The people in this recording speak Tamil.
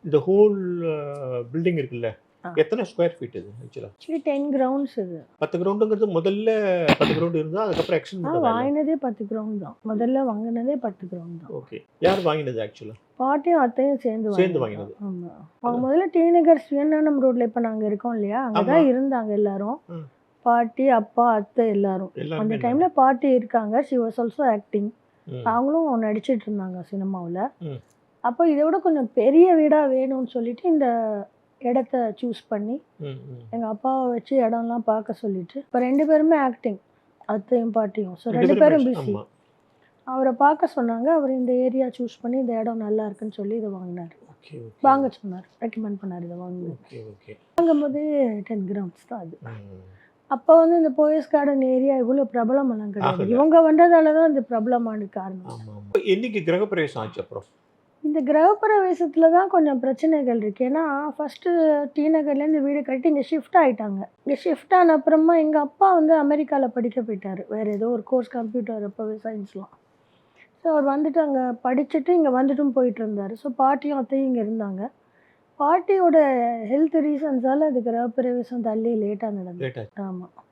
இந்த ஹோல் பில்டிங் இருக்குல்ல, ஆ. எத்தனை ஸ்கொயர் ஃபீட் இது ஆக்சுவலா? ஆக்சுவலி 10 கிரவுண்ட்ஸ் இது. 10 கிரவுண்டுங்கிறது முதல்ல 10 கிரவுண்ட் இருந்தா, அதுக்கப்புறம் எக்ஸ்டெண்ட் பண்ணதா இல்ல? வாங்கினதே 10 கிரவுண்ட் தான். முதல்ல வாங்கினதே 10 கிரவுண்ட் தான். ஓகே. யார் வாங்கினது ஆக்சுவலா? பாட்டியும் அத்தையும் சேர்ந்து சேர்ந்து வாங்கினது. வாங்கினது. ஆமா. அவங்க முதல்ல டி நகர் ஸ்ரீநகரம் ரோட்ல இப்ப நாங்க இருக்கோம் இல்லையா? அங்க ஆமா. தான் இருந்தாங்க எல்லாரும். ம். பாட்டி, அப்பா, அத்தை எல்லாரும். எல்லாருமே அந்த இருந்தாங்க. டைம்ல பாட்டி இருக்காங்க. She was also acting. ம். அவங்களும் நடிச்சிட்டு இருந்தாங்க சினிமாவுல. ம். அப்போ இதை விட கொஞ்சம் பெரிய வீடா வேணும்னு சொல்லிட்டு இந்த இடத்த சூஸ் பண்ணி ம். ம். எங்க அப்பாவை வச்சு இடம்லாம் பார்க்க சொல்லிட்டு இப்போ 2 பேருமே ஆக்டிங், அத்தையும் பாட்டியும். ஸோ 2 ரெண்டு பேரும் பேரும் பிஸி. ஆமா. அவரை பார்க்க சொன்னாங்க. அவர் இந்த ஏரியா சூஸ் பண்ணி இந்த இடம் நல்லா இருக்குன்னு சொல்லி இதை வாங்கினார். Okay, okay. வாங்க சொன்னார், ரெக்கமெண்ட் பண்ணார் இதை வாங்க. Okay, okay. வாங்கும்போது 10 கிராம்ஸ் தான் அது. ம். அப்போ வந்து இந்த போயஸ் கார்டன் ஏரியா இவ்வளோ பிரபலமெல்லாம் கிடையாது. ஆகல. இவங்க வந்ததால தான் இந்த பிரபலமான காரணம். ஆமா, ஆமா. என்னைக்கு கிரகப்பிரவேசம் ஆச்சு அப்புறம்? இந்த கிரகப்பிரவேசத்தில் தான் கொஞ்சம் பிரச்சனைகள் இருக்குது. ஏன்னா ஃபஸ்ட்டு டி நகர்லேருந்து வீடு கட்டி இங்கே ஷிஃப்ட் ஆகிட்டாங்க. இங்கே ஷிஃப்ட் ஆன அப்புறமா எங்கள் அப்பா வந்து அமெரிக்காவில் படிக்க போயிட்டார். வேறு ஏதோ ஒரு கோர்ஸ், கம்ப்யூட்டர் அப்போவே சயின்ஸ்லாம். ஸோ அவர் வந்துட்டு அங்கே படிச்சுட்டு இங்கே வந்துட்டும் போயிட்டு இருந்தார். ஸோ பாட்டியும் அத்தையும் இங்கே இருந்தாங்க. பாட்டியோட ஹெல்த் ரீசன்ஸால் அது கிரகப்பிரவேசம் தள்ளி லேட்டாக நடந்தது. லேட் ஆச்சு. ஆமாம்.